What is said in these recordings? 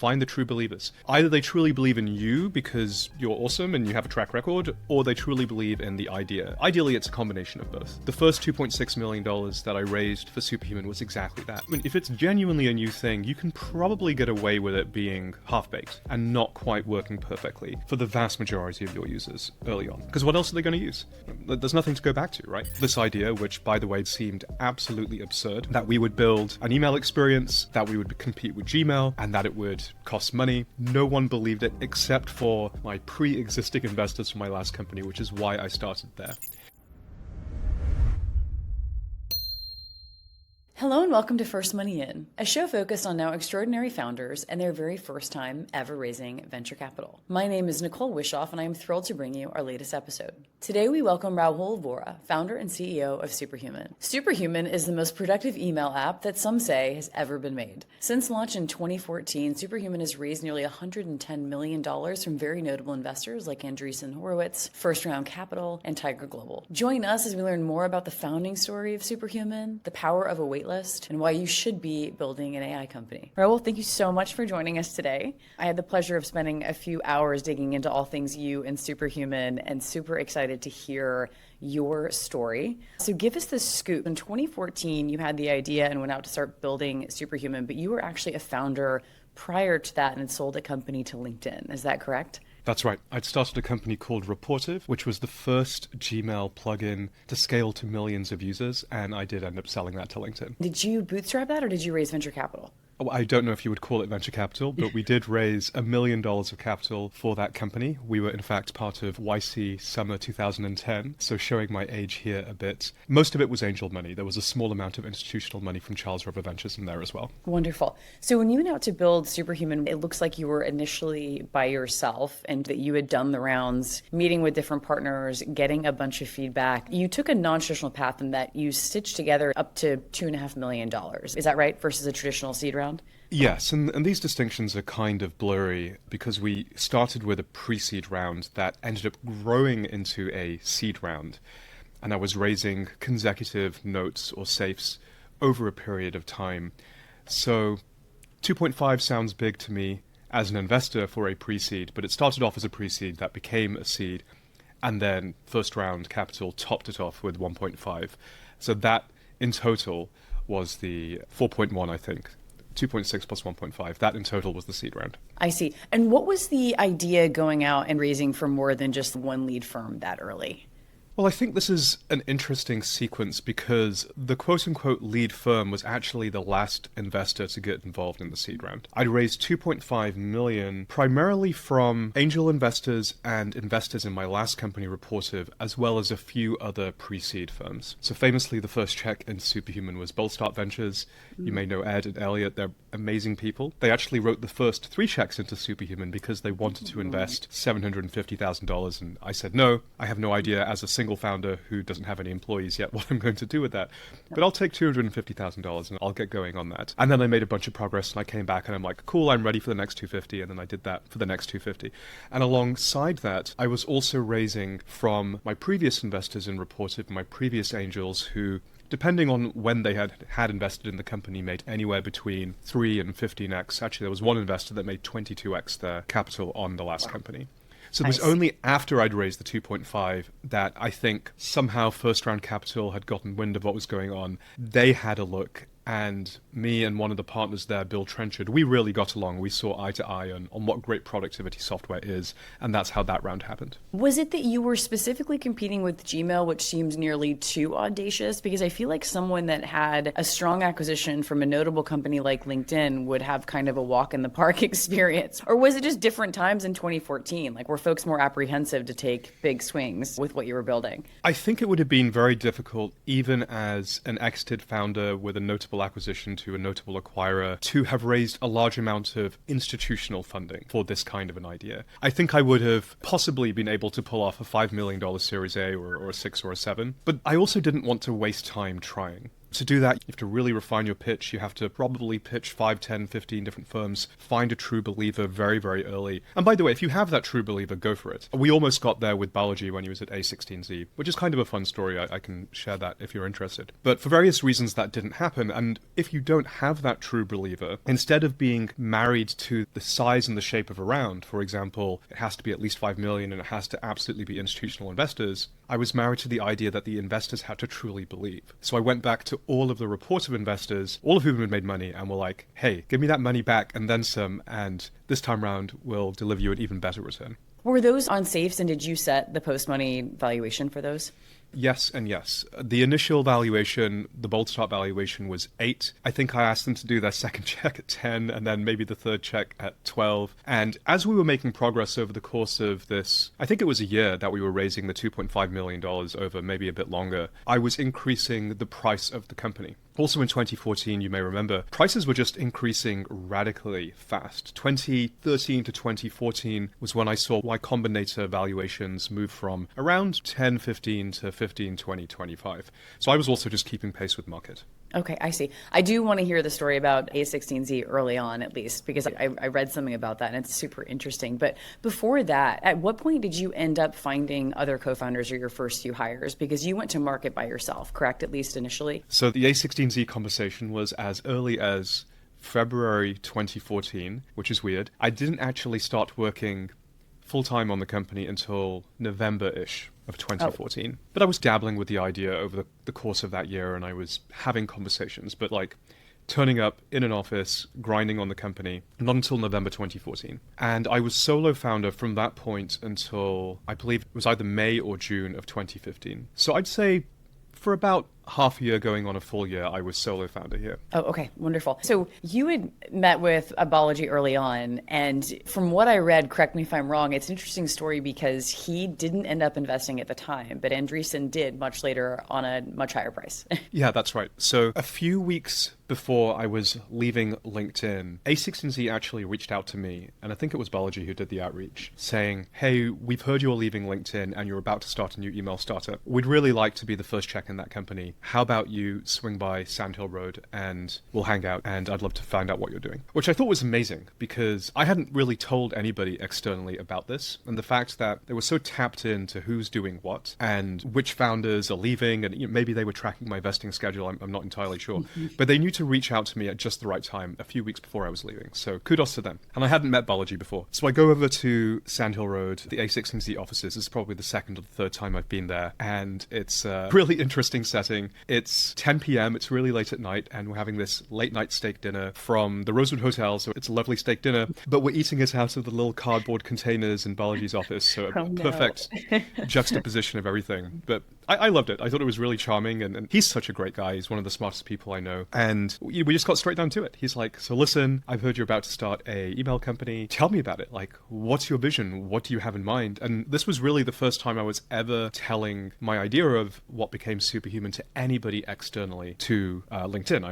Find the true believers. Either they truly believe in you because you're awesome and you have a track record, or they truly believe in the idea. Ideally, it's a combination of both. The first $2.6 million that I raised for Superhuman was exactly that. I mean, if it's genuinely a new thing, you can probably get away with it being half-baked and not quite working perfectly for the vast majority of your users early on. Because what else are they going to use? There's nothing to go back to, right? This idea, which by the way seemed absolutely absurd, that we would build an email experience, that we would compete with Gmail, and that it would cost money. No one believed it except for my pre-existing investors from my last company, which is why I started there. Hello and welcome to First Money In, a show focused on now extraordinary founders and their very first time ever raising venture capital. My name is Nicole Wishoff and I am thrilled to bring you our latest episode. Today we welcome Rahul Vohra, founder and CEO of Superhuman. Superhuman is the most productive email app that some say has ever been made. Since launch in 2014, Superhuman has raised nearly $110 million from very notable investors like Andreessen Horowitz, First Round Capital, and Tiger Global. Join us as we learn more about the founding story of Superhuman, the power of a waitlist, and why you should be building an AI company. Raoul, thank you so much for joining us today. I had the pleasure of spending a few hours digging into all things you and Superhuman, and super excited to hear your story. So give us the scoop. In 2014, you had the idea and went out to start building Superhuman, but you were actually a founder prior to that and had sold a company to LinkedIn. Is that correct? That's right. I'd started a company called Rapportive, which was the first Gmail plugin to scale to millions of users, and I did end up selling that to LinkedIn. Did you bootstrap that or did you raise venture capital? I don't know if you would call it venture capital, but we did raise $1 million of capital for that company. We were, in fact, part of YC Summer 2010, so showing my age here a bit. Most of it was angel money. There was a small amount of institutional money from Charles River Ventures in there as well. Wonderful. So when you went out to build Superhuman, it looks like you were initially by yourself and that you had done the rounds, meeting with different partners, getting a bunch of feedback. You took a non-traditional path in that you stitched together up to $2.5 million. Is that right? Versus a traditional seed round? Yes, and these distinctions are kind of blurry because we started with a pre-seed round that ended up growing into a seed round. And I was raising consecutive notes or safes over a period of time. So 2.5 sounds big to me as an investor for a pre-seed, but it started off as a pre-seed that became a seed, and then first round capital topped it off with 1.5. So that in total was the 4.1, I think. 2.6 plus 1.5. That in total was the seed round. I see. And what was the idea going out and raising for more than just one lead firm that early? Well, I think this is an interesting sequence because the quote-unquote lead firm was actually the last investor to get involved in the seed round. I'd raised $2.5 million primarily from angel investors and investors in my last company, Rapportive, as well as a few other pre-seed firms. So famously, the first check in Superhuman was Bullstart Ventures. You may know Ed and Elliot. They're amazing people. They actually wrote the first 3 checks into Superhuman because they wanted to invest $750,000. And I said, no, I have no idea as a single founder who doesn't have any employees yet what I'm going to do with that. But I'll take $250,000 and I'll get going on that. And then I made a bunch of progress and I came back and I'm like, cool, I'm ready for the next 250. And then I did that for the next 250. And alongside that, I was also raising from my previous investors in Rapportive, my previous angels who, depending on when they had invested in the company, made anywhere between 3 and 15x. Actually, there was one investor that made 22x their capital on the last company. So it was only after I'd raised the 2.5 that I think somehow First Round Capital had gotten wind of what was going on. They had a look, and me and one of the partners there, Bill Trenchard, we really got along. We saw eye to eye on what great productivity software is, and that's how that round happened. Was it that you were specifically competing with Gmail, which seems nearly too audacious? Because I feel like someone that had a strong acquisition from a notable company like LinkedIn would have kind of a walk in the park experience. Or was it just different times in 2014? Like, were folks more apprehensive to take big swings with what you were building? I think it would have been very difficult, even as an exited founder with a notable acquisition to a notable acquirer, to have raised a large amount of institutional funding for this kind of an idea. I think I would have possibly been able to pull off a $5 million Series A or a 6 or a 7, but I also didn't want to waste time trying. To do that, you have to really refine your pitch. You have to probably pitch 5, 10, 15 different firms, find a true believer very, very early. And by the way, if you have that true believer, go for it. We almost got there with Balaji when he was at A16Z, which is kind of a fun story. I can share that if you're interested. But for various reasons, that didn't happen. And if you don't have that true believer, instead of being married to the size and the shape of a round, for example, it has to be at least 5 million and it has to absolutely be institutional investors, I was married to the idea that the investors had to truly believe. So I went back to all of the Rapportive investors, all of whom had made money, and were like, hey, give me that money back and then some, and this time round we'll deliver you an even better return. Were those on safes, and did you set the post-money valuation for those? Yes and yes. The initial valuation, the bold start valuation, was 8. I think I asked them to do their second check at 10 and then maybe the third check at 12. And as we were making progress over the course of this, I think it was a year that we were raising the $2.5 million over, maybe a bit longer, I was increasing the price of the company. Also in 2014, you may remember, prices were just increasing radically fast. 2013 to 2014 was when I saw Y Combinator valuations move from around 10, 15 to 15, 20, 25. So I was also just keeping pace with market. Okay, I see. I do want to hear the story about A16Z early on, at least, because I read something about that and it's super interesting. But before that, at what point did you end up finding other co-founders or your first few hires? Because you went to market by yourself, correct, at least initially? So the A16Z conversation was as early as February 2014, which is weird. I didn't actually start working full-time on the company until November-ish of 2014. But I was dabbling with the idea over the course of that year, and I was having conversations, but like turning up in an office, grinding on the company, not until November 2014. And I was solo founder from that point until, I believe it was either May or June of 2015. So I'd say for about half a year going on a full year, I was solo founder here. Oh, okay. Wonderful. So you had met with Balaji early on, and from what I read, correct me if I'm wrong, it's an interesting story because he didn't end up investing at the time, but Andreessen did much later on a much higher price. Yeah, that's right. So a few weeks before I was leaving LinkedIn, A16Z actually reached out to me, and I think it was Balaji who did the outreach, saying, hey, we've heard you're leaving LinkedIn and you're about to start a new email startup. We'd really like to be the first check in that company. How about you swing by Sand Hill Road and we'll hang out, and I'd love to find out what you're doing. Which I thought was amazing because I hadn't really told anybody externally about this, and the fact that they were so tapped into who's doing what and which founders are leaving, and maybe they were tracking my vesting schedule, I'm not entirely sure. But they knew to reach out to me at just the right time a few weeks before I was leaving. So kudos to them. And I hadn't met Balaji before. So I go over to Sand Hill Road, the A16Z offices. This is probably the second or the third time I've been there. And it's a really interesting setting. It's 10 p.m. It's really late at night, and we're having this late night steak dinner from the Rosewood Hotel. So it's a lovely steak dinner, but we're eating it out of the little cardboard containers in Balaji's office. So a perfect juxtaposition of everything. But I loved it. I thought it was really charming, and he's such a great guy. He's one of the smartest people I know. And we just got straight down to it. He's like, so listen, I've heard you're about to start a email company. Tell me about it. Like, what's your vision? What do you have in mind? And this was really the first time I was ever telling my idea of what became Superhuman to anybody externally to LinkedIn.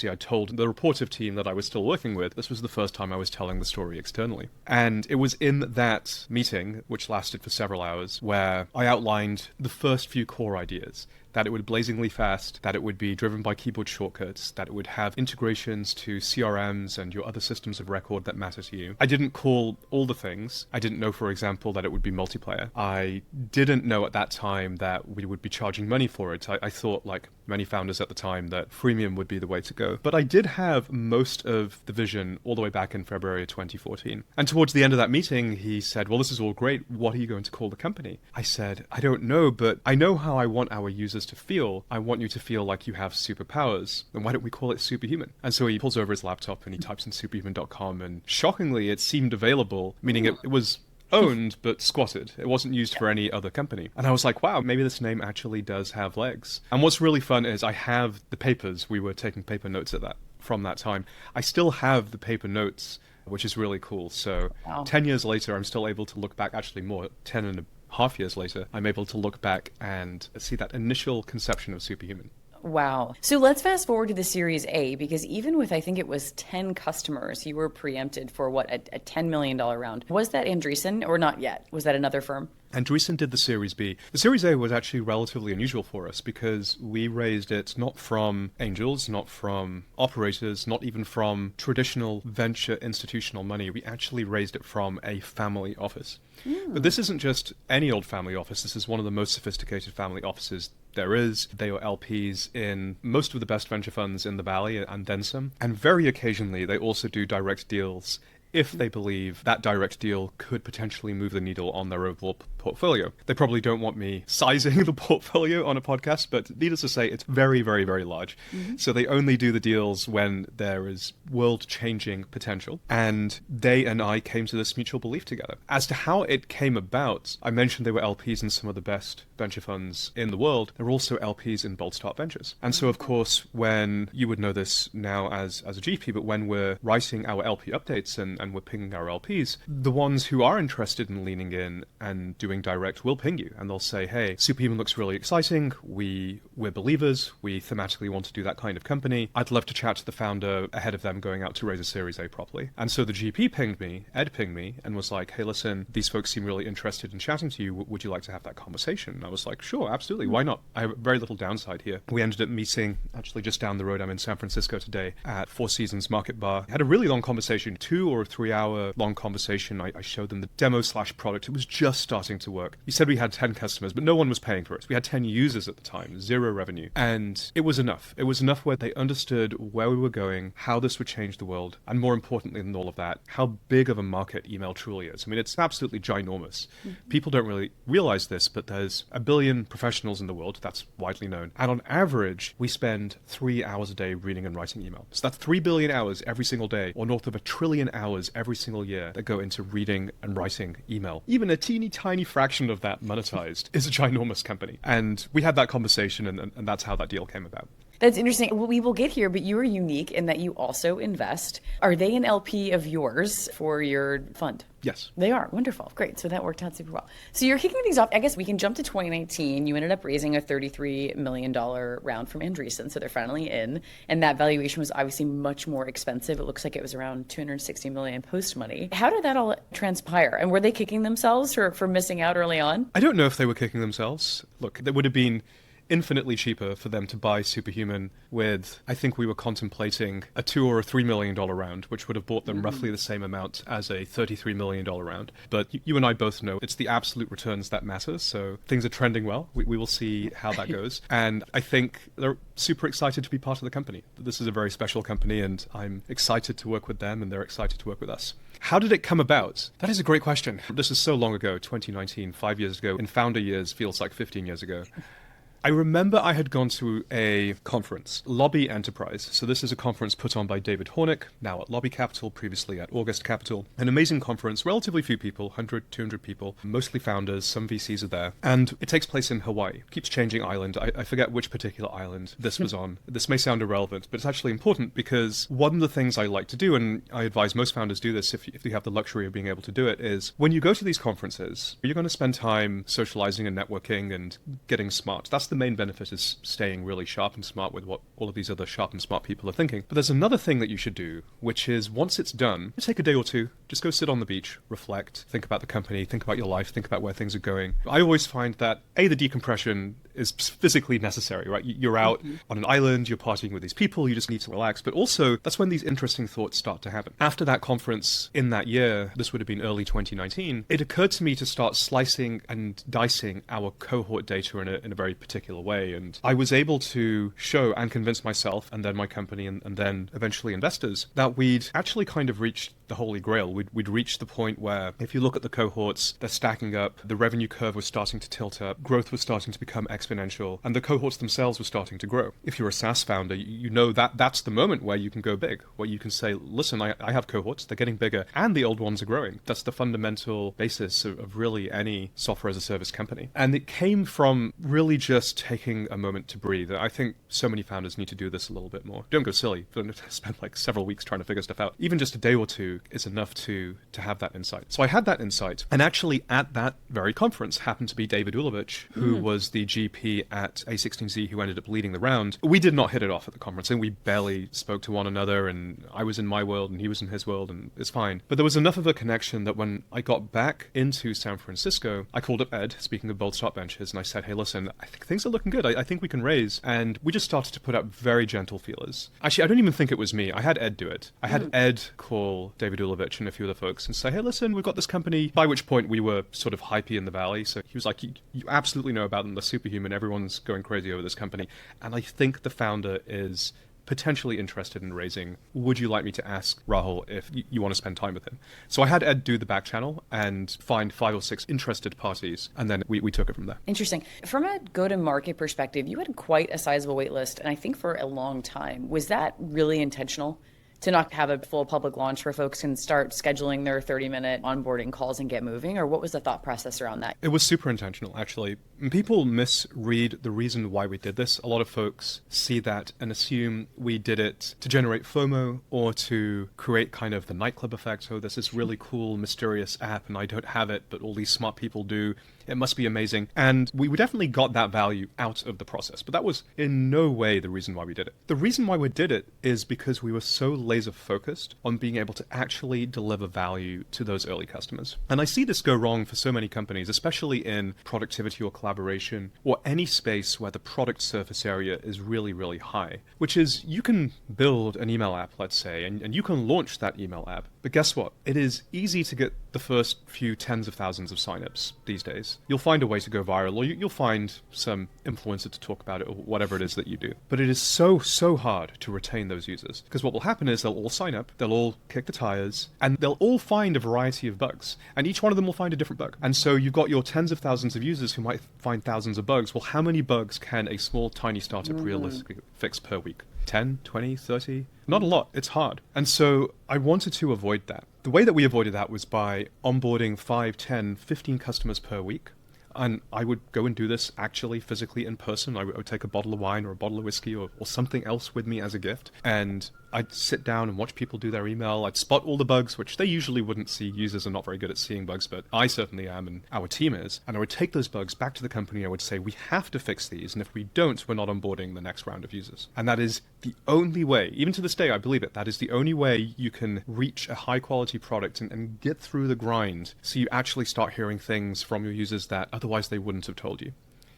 I told the Rapportive team that I was still working with. This was the first time I was telling the story externally. And it was in that meeting, which lasted for several hours, where I outlined the first few core ideas. That it would blazingly fast, that it would be driven by keyboard shortcuts, that it would have integrations to CRMs and your other systems of record that matter to you. I didn't call all the things. I didn't know, for example, that it would be multiplayer. I didn't know at that time that we would be charging money for it. I thought, like many founders at the time, that freemium would be the way to go. But I did have most of the vision all the way back in February of 2014. And towards the end of that meeting, he said, well, this is all great. What are you going to call the company? I said, I don't know, but I know how I want our users to feel. I want you to feel like you have superpowers. And why don't we call it Superhuman? And so he pulls over his laptop and he types in superhuman.com, and shockingly, it seemed available, meaning it was owned but squatted. It wasn't used for any other company. And I was like, wow, maybe this name actually does have legs. And what's really fun is I have the papers. We were taking paper notes from that time. I still have the paper notes, which is really cool. So 10 years later, I'm still able to look back, actually more, 10 and a half years later, I'm able to look back and see that initial conception of Superhuman. Wow. So let's fast forward to the Series A, because even with, I think it was 10 customers, you were preempted for what, a $10 million round. Was that Andreessen or not yet? Was that another firm? Andreessen did the Series B. The Series A was actually relatively unusual for us because we raised it not from angels, not from operators, not even from traditional venture institutional money. We actually raised it from a family office. But this isn't just any old family office. This is one of the most sophisticated family offices there is. They are LPs in most of the best venture funds in the Valley and then some. And very occasionally, they also do direct deals if they believe that direct deal could potentially move the needle on their overall portfolio. They probably don't want me sizing the portfolio on a podcast, but needless to say, it's very, very, very large. So they only do the deals when there is world-changing potential. And they and I came to this mutual belief together. As to how it came about, I mentioned they were LPs in some of the best venture funds in the world. They're also LPs in Bold Start Ventures. And so, of course, when you would know this now as a GP, but when we're writing our LP updates and we're pinging our LPs, the ones who are interested in leaning in and doing direct will ping you, and they'll say, hey, Superhuman looks really exciting, we're believers, we thematically want to do that kind of company, I'd love to chat to the founder ahead of them going out to raise a Series A properly. And so the GP pinged me, Ed pinged me, and was like, hey, listen, these folks seem really interested in chatting to you, would you like to have that conversation? And I was like, sure, absolutely, why not? I have very little downside here. We ended up meeting, actually just down the road, I'm in San Francisco today, at Four Seasons Market Bar. Had a really long conversation, 2 or 3 hour long conversation. I showed them the demo/product. It was just starting to work. You said we had 10 customers, but no one was paying for it. We had 10 users at the time, 0 revenue. And it was enough. It was enough where they understood where we were going, how this would change the world, and more importantly than all of that, how big of a market email truly is. I mean, it's absolutely ginormous. People don't really realize this, but there's 1 billion professionals in the world. That's widely known. And on average, we spend 3 hours a day reading and writing email. So that's 3 billion hours every single day, or north of 1 trillion hours every single year that go into reading and writing email. Even a teeny tiny fraction of that monetized is a ginormous company. And we had that conversation, and that's how that deal came about. That's interesting. Well, we will get here, but you are unique in that you also invest. Are they an LP of yours for your fund? Yes. They are. Wonderful. Great. So that worked out super well. So you're kicking things off. I guess we can jump to 2019. You ended up raising a $33 million round from Andreessen. So they're finally in. And that valuation was obviously much more expensive. It looks like it was around $260 million post-money. How did that all transpire? And were they kicking themselves for missing out early on? I don't know if they were kicking themselves. Look, there would have been infinitely cheaper for them to buy Superhuman with, I think we were contemplating a $2 or $3 million round, which would have bought them roughly the same amount as a $33 million round. But you and I both know it's the absolute returns that matter, so things are trending well. We will see how that goes. And I think they're super excited to be part of the company. This is a very special company, and I'm excited to work with them, and they're excited to work with us. How did it come about? That is a great question. This is so long ago, 2019, 5 years ago. In founder years, feels like 15 years ago. I remember I had gone to a conference, Lobby Enterprise. So this is a conference put on by David Hornick, now at Lobby Capital, previously at August Capital. An amazing conference, relatively few people, 100, 200 people, mostly founders, some VCs are there. And it takes place in Hawaii. Keeps changing island. I forget which particular island this was on. This may sound irrelevant, but it's actually important because one of the things I like to do, and I advise most founders do this if you have the luxury of being able to do it, is when you go to these conferences, you're going to spend time socializing and networking and getting smart. That's the main benefit, is staying really sharp and smart with what all of these other sharp and smart people are thinking. But there's another thing that you should do, which is once it's done, take a day or two, just go sit on the beach, reflect, think about the company, think about your life, think about where things are going. I always find that, A, the decompression is physically necessary, right? You're out on an island, you're partying with these people, you just need to relax. But also, that's when these interesting thoughts start to happen. After that conference in that year, this would have been early 2019, it occurred to me to start slicing and dicing our cohort data in a very particular way. And I was able to show and convince myself, and then my company, and then eventually investors, that we'd actually kind of reached the holy grail. We'd reached the point where, if you look at the cohorts, they're stacking up, the revenue curve was starting to tilt up, growth was starting to become exponential, and the cohorts themselves were starting to grow. If you're a SaaS founder, you know that that's the moment where you can go big, where you can say, listen, I have cohorts, they're getting bigger, and the old ones are growing. That's the fundamental basis of really any software as a service company. And it came from really just taking a moment to breathe. I think so many founders need to do this a little bit more. Don't go silly. Don't spend like several weeks trying to figure stuff out. Even just a day or two, do is enough to have that insight. So I had that insight. And actually at that very conference happened to be David Ulovich, who was the GP at A16Z who ended up leading the round. We did not hit it off at the conference, and we barely spoke to one another, and I was in my world and he was in his world, and it's fine. But there was enough of a connection that when I got back into San Francisco, I called up Ed, speaking of bold start ventures, and I said, hey, listen, I think things are looking good. I think we can raise. And we just started to put out very gentle feelers. Actually, I don't even think it was me. I had Ed do it. I had Ed call David Ulovich and a few other folks and say, hey, listen, we've got this company, by which point we were sort of hypey in the valley. So he was like, you absolutely know about them. They're superhuman. Everyone's going crazy over this company. And I think the founder is potentially interested in raising. Would you like me to ask Rahul if you want to spend time with him? So I had Ed do the back channel and find 5 or 6 interested parties, and then we took it from there. Interesting. From a go-to-market perspective, you had quite a sizable wait list, and I think for a long time. Was that really intentional? To not have a full public launch where folks can start scheduling their 30-minute onboarding calls and get moving? Or what was the thought process around that? It was super intentional, actually. People misread the reason why we did this. A lot of folks see that and assume we did it to generate FOMO or to create kind of the nightclub effect. So there's this really cool, mysterious app and I don't have it, but all these smart people do. It must be amazing. And we definitely got that value out of the process, but that was in no way the reason why we did it. The reason why we did it is because we were so laser focused on being able to actually deliver value to those early customers. And I see this go wrong for so many companies, especially in productivity or collaboration or any space where the product surface area is really, really high, which is you can build an email app, let's say, and you can launch that email app. But guess what? It is easy to get the first few tens of thousands of signups these days. You'll find a way to go viral, or you'll find some influencer to talk about it, or whatever it is that you do. But it is so hard to retain those users, because what will happen is they'll all sign up, they'll all kick the tires, and they'll all find a variety of bugs. And each one of them will find a different bug. And so you've got your tens of thousands of users who might find thousands of bugs. Well, how many bugs can a small, tiny startup realistically fix per week? 10, 20, 30? Not a lot. It's hard. And so I wanted to avoid that. The way that we avoided that was by onboarding 5, 10, 15 customers per week. And I would go and do this actually physically in person. I would take a bottle of wine or a bottle of whiskey or something else with me as a gift. And I'd sit down and watch people do their email. I'd spot all the bugs, which they usually wouldn't see. Users are not very good at seeing bugs, but I certainly am, and our team is. And I would take those bugs back to the company. I would say, we have to fix these. And if we don't, we're not onboarding the next round of users. And that is the only way, even to this day, I believe it, that is the only way you can reach a high quality product and get through the grind so you actually start hearing things from your users that otherwise they wouldn't have told you.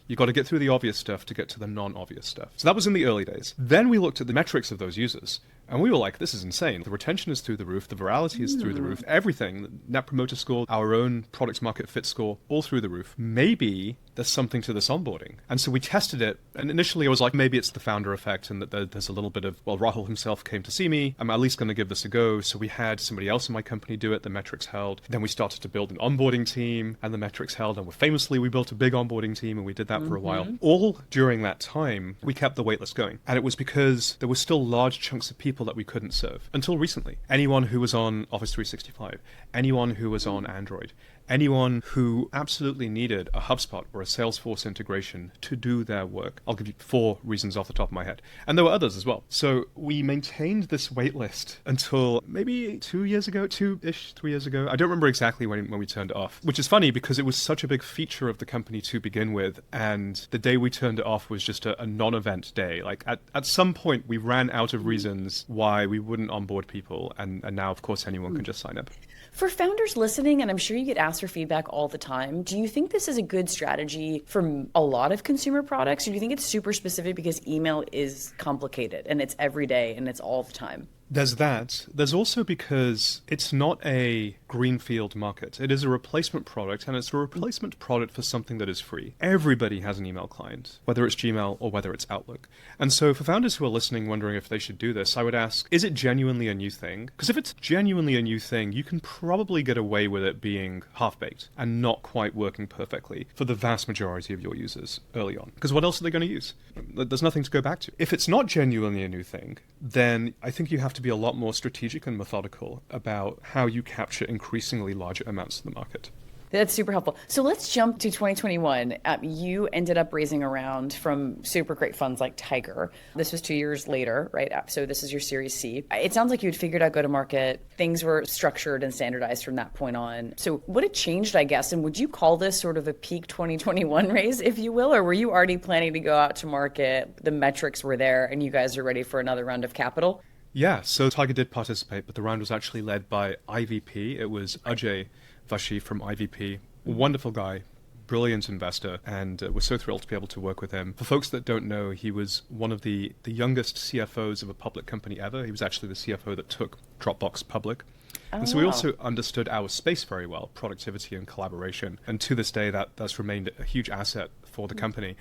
You've got to get through the obvious stuff to get to the non-obvious stuff. So that was in the early days. Then we looked at the metrics of those users. And we were like, this is insane. The retention is through the roof. The virality is through the roof. Everything, the Net Promoter Score, our own product market fit score, all through the roof. Maybe there's something to this onboarding. And so we tested it. And initially I was like, maybe it's the founder effect and that there's a little bit of, well, Rahul himself came to see me. I'm at least going to give this a go. So we had somebody else in my company do it. The metrics held. Then we started to build an onboarding team and the metrics held. And famously, we built a big onboarding team and we did that for a while. All during that time, we kept the waitlist going. And it was because there were still large chunks of people that we couldn't serve. Until recently, anyone who was on Office 365, anyone who was on Android, anyone who absolutely needed a HubSpot or a Salesforce integration to do their work. I'll give you 4 reasons off the top of my head. And there were others as well. So we maintained this waitlist until maybe 2 years ago, 2-ish, 3 years ago. I don't remember exactly when we turned it off, which is funny because it was such a big feature of the company to begin with. And the day we turned it off was just a non-event day. Like at some point we ran out of reasons why we wouldn't onboard people. And now, of course, anyone can just sign up. For founders listening, and I'm sure you get asked for feedback all the time, do you think this is a good strategy for a lot of consumer products? Or do you think it's super specific because email is complicated and it's every day and it's all the time? There's that. There's also because it's not a greenfield market. It is a replacement product, and it's a replacement product for something that is free. Everybody has an email client, whether it's Gmail or whether it's Outlook. And so for founders who are listening, wondering if they should do this, I would ask, is it genuinely a new thing? Because if it's genuinely a new thing, you can probably get away with it being half-baked and not quite working perfectly for the vast majority of your users early on. Because what else are they going to use? There's nothing to go back to. If it's not genuinely a new thing, then I think you have to be a lot more strategic and methodical about how you capture increasingly larger amounts of the market. That's super helpful. So let's jump to 2021. You ended up raising a round from super great funds like Tiger. This was 2 years later, right? So this is your Series C. It sounds like you'd figured out go-to-market. Things were structured and standardized from that point on. So what had changed, I guess, and would you call this sort of a peak 2021 raise, if you will, or were you already planning to go out to market? The metrics were there and you guys are ready for another round of capital? Yeah, so Tiger did participate, but the round was actually led by IVP. It was Ajay Vashi from IVP, wonderful guy, brilliant investor, and we're so thrilled to be able to work with him. For folks that don't know, he was one of the youngest CFOs of a public company ever. He was actually the CFO that took Dropbox public. And so we also understood our space very well, productivity and collaboration. And to this day, that's remained a huge asset for the company.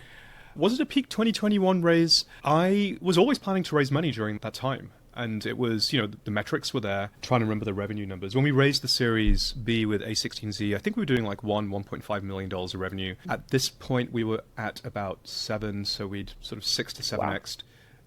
Was it a peak 2021 raise? I was always planning to raise money during that time. And it was, the metrics were there. Trying to remember the revenue numbers. When we raised the Series B with A16Z, I think we were doing like $1.5 million of revenue. At this point, we were at about 7, so we'd sort of 6 to 7x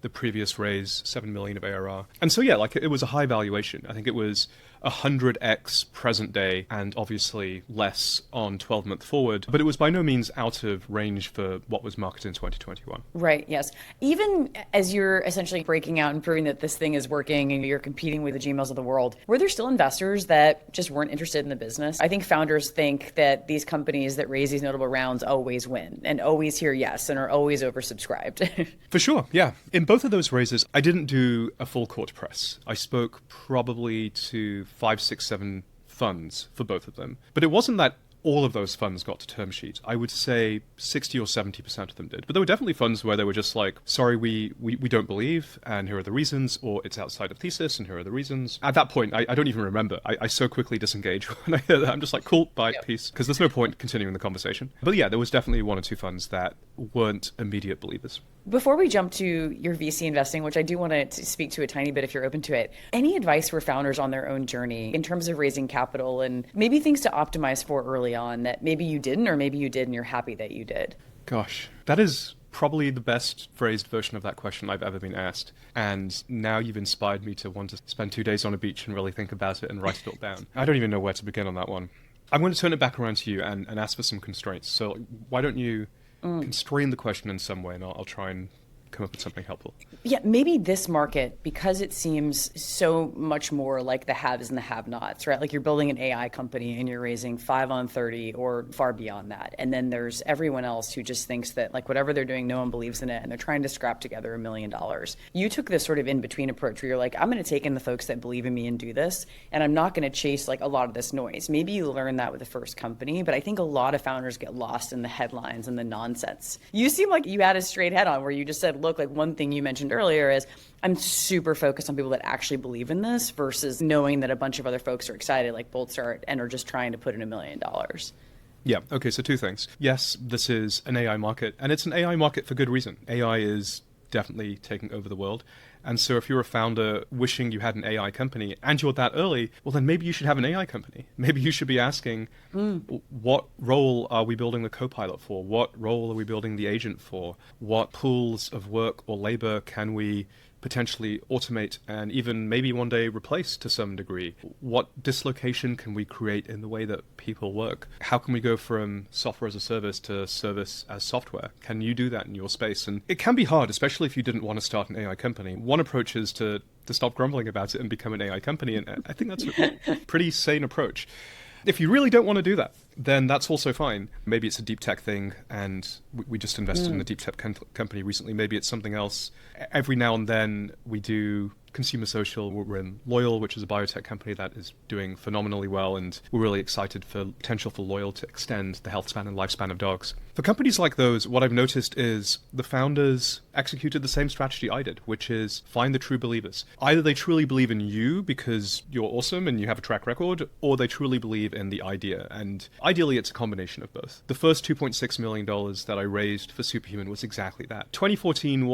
the previous raise, 7 million of ARR. And so, it was a high valuation. I think it was 100x present day and obviously less on 12-month forward, but it was by no means out of range for what was marketed in 2021. Right, yes. Even as you're essentially breaking out and proving that this thing is working and you're competing with the Gmails of the world, were there still investors that just weren't interested in the business? I think founders think that these companies that raise these notable rounds always win and always hear yes and are always oversubscribed. For sure, yeah. In both of those raises, I didn't do a full court press. I spoke probably to 5, 6, 7 funds for both of them. But it wasn't that all of those funds got to term sheet. I would say 60 or 70% of them did. But there were definitely funds where they were just like, sorry, we don't believe, and here are the reasons, or it's outside of thesis, and here are the reasons. At that point, I don't even remember. I so quickly disengage when I hear that. I'm just like, cool, bye, peace. Because there's no point continuing the conversation. But yeah, there was definitely 1 or 2 funds that weren't immediate believers. Before we jump to your VC investing, which I do want to speak to a tiny bit if you're open to it, any advice for founders on their own journey in terms of raising capital and maybe things to optimize for early on that maybe you didn't or maybe you did and you're happy that you did? Gosh, that is probably the best phrased version of that question I've ever been asked. And now you've inspired me to want to spend 2 days on a beach and really think about it and write it all down. I don't even know where to begin on that one. I'm going to turn it back around to you and ask for some constraints. So why don't you constrain the question in some way, and I'll try and come up with something helpful. Yeah, maybe this market, because it seems so much more like the haves and the have-nots, right? Like you're building an AI company and you're raising 5 on 30 or far beyond that. And then there's everyone else who just thinks that like whatever they're doing, no one believes in it and they're trying to scrap together $1 million. You took this sort of in-between approach where you're like, I'm going to take in the folks that believe in me and do this, and I'm not going to chase like a lot of this noise. Maybe you learn that with the first company, but I think a lot of founders get lost in the headlines and the nonsense. You seem like you had a straight head on where you just said, look, like one thing you mentioned earlier is I'm super focused on people that actually believe in this versus knowing that a bunch of other folks are excited like Boltzart and are just trying to put in $1 million. Yeah. Okay. So 2 things. Yes, this is an AI market, and it's an AI market for good reason. AI is definitely taking over the world. And so if you're a founder wishing you had an AI company and you're that early, well, then maybe you should have an AI company. Maybe you should be asking, what role are we building the copilot for? What role are we building the agent for? What pools of work or labor can we potentially automate and even maybe one day replace to some degree? What dislocation can we create in the way that people work? How can we go from software as a service to service as software? Can you do that in your space? And it can be hard, especially if you didn't want to start an AI company. One approach is to stop grumbling about it and become an AI company. And I think that's a pretty sane approach. If you really don't want to do that, then that's also fine. Maybe it's a deep tech thing, and we just invested in a deep tech company recently. Maybe it's something else. Every now and then we do consumer social. We're in Loyal, which is a biotech company that is doing phenomenally well, and we're really excited for potential for Loyal to extend the health span and lifespan of dogs. For companies like those, what I've noticed is the founders executed the same strategy I did, which is find the true believers. Either they truly believe in you because you're awesome and you have a track record, or they truly believe in the idea. And ideally, it's a combination of both. The first $2.6 million that I raised for Superhuman was exactly that. 2014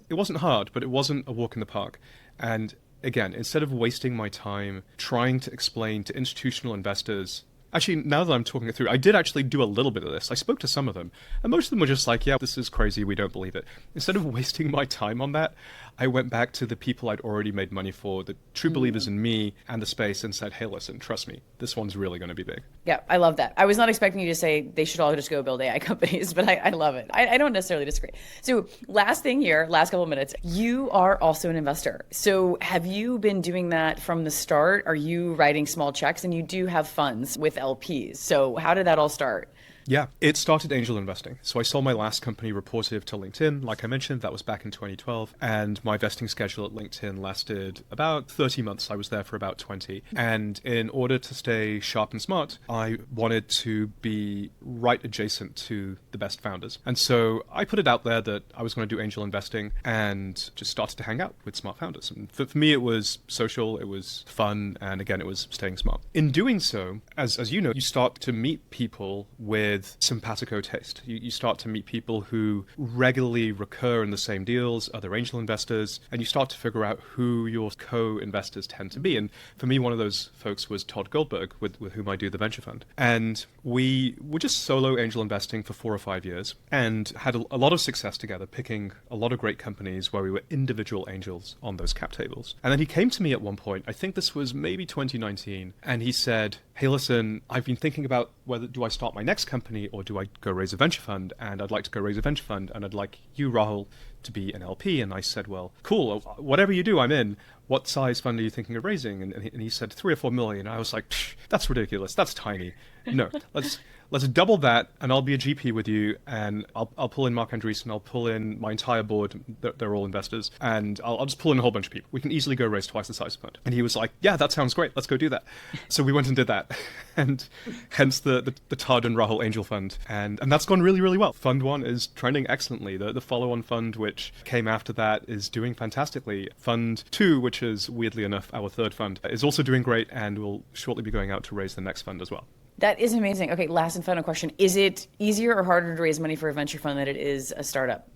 it wasn't hard, but it wasn't a walk in the park. And again, instead of wasting my time trying to explain to institutional investors, actually, now that I'm talking it through, I did actually do a little bit of this. I spoke to some of them, and most of them were just like, yeah, this is crazy, we don't believe it. Instead of wasting my time on that, I went back to the people I'd already made money for, the true believers in me and the space, and said, hey, listen, trust me, this one's really going to be big. Yeah, I love that. I was not expecting you to say they should all just go build AI companies, but I love it. I don't necessarily disagree. So last thing here, last couple of minutes, you are also an investor. So have you been doing that from the start? Are you writing small checks? And you do have funds with LPs. So how did that all start? Yeah, it started angel investing. So I sold my last company, Rapportive, to LinkedIn. Like I mentioned, that was back in 2012. And my vesting schedule at LinkedIn lasted about 30 months. I was there for about 20. And in order to stay sharp and smart, I wanted to be right adjacent to the best founders. And so I put it out there that I was going to do angel investing and just started to hang out with smart founders. And for me, it was social, it was fun, and again, it was staying smart. In doing so, as you know, you start to meet people with simpatico taste. You start to meet people who regularly recur in the same deals, other angel investors, and you start to figure out who your co-investors tend to be. And for me, one of those folks was Todd Goldberg, with whom I do the venture fund. And we were just solo angel investing for 4 or 5 years and had a lot of success together, picking a lot of great companies where we were individual angels on those cap tables. And then he came to me at one point, I think this was maybe 2019, and he said, hey, listen, I've been thinking about whether do I start my next company or do I go raise a venture fund? And I'd like to go raise a venture fund, and I'd like you, Rahul, to be an LP. And I said, well, cool, whatever you do, I'm in. What size fund are you thinking of raising? And he said 3 or 4 million. I was like, that's ridiculous. That's tiny. No, let's double that, and I'll be a GP with you, and I'll pull in Mark Andreessen, I'll pull in my entire board, they're all investors, and I'll just pull in a whole bunch of people. We can easily go raise twice the size of fund. And he was like, yeah, that sounds great, let's go do that. So we went and did that, and hence the Todd and Rahul Angel Fund, and that's gone really, really well. Fund 1 is trending excellently. The follow-on fund, which came after that, is doing fantastically. Fund 2, which is weirdly enough our third fund, is also doing great, and will shortly be going out to raise the next fund as well. That is amazing. Okay, last and final question. Is it easier or harder to raise money for a venture fund than it is a startup?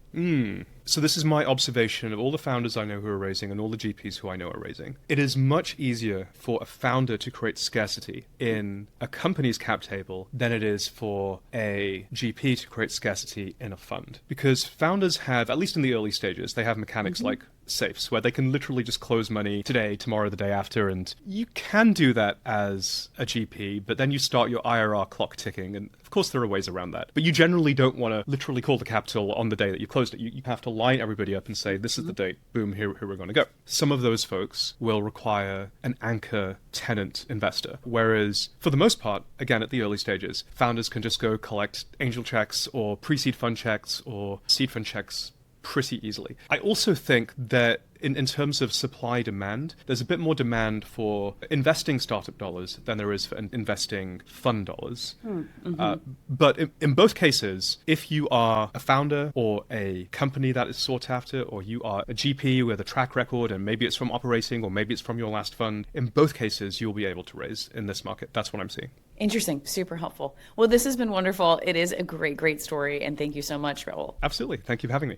So this is my observation of all the founders I know who are raising and all the GPs who I know are raising. It is much easier for a founder to create scarcity in a company's cap table than it is for a GP to create scarcity in a fund. Because founders have, at least in the early stages, they have mechanics like safes where they can literally just close money today, tomorrow, the day after. And you can do that as a GP, but then you start your IRR clock ticking. And of course, there are ways around that. But you generally don't want to literally call the capital on the day that you closed it. You have to line everybody up and say, this is the date, boom, here we're going to go. Some of those folks will require an anchor tenant investor. Whereas for the most part, again, at the early stages, founders can just go collect angel checks or pre-seed fund checks or seed fund checks pretty easily. I also think that in terms of supply demand, there's a bit more demand for investing startup dollars than there is for investing fund dollars. But in both cases, if you are a founder or a company that is sought after, or you are a GP with a track record, and maybe it's from operating or maybe it's from your last fund, in both cases, you'll be able to raise in this market. That's what I'm seeing. Interesting. Super helpful. Well, this has been wonderful. It is a great, great story. And thank you so much, Raoul. Absolutely. Thank you for having me.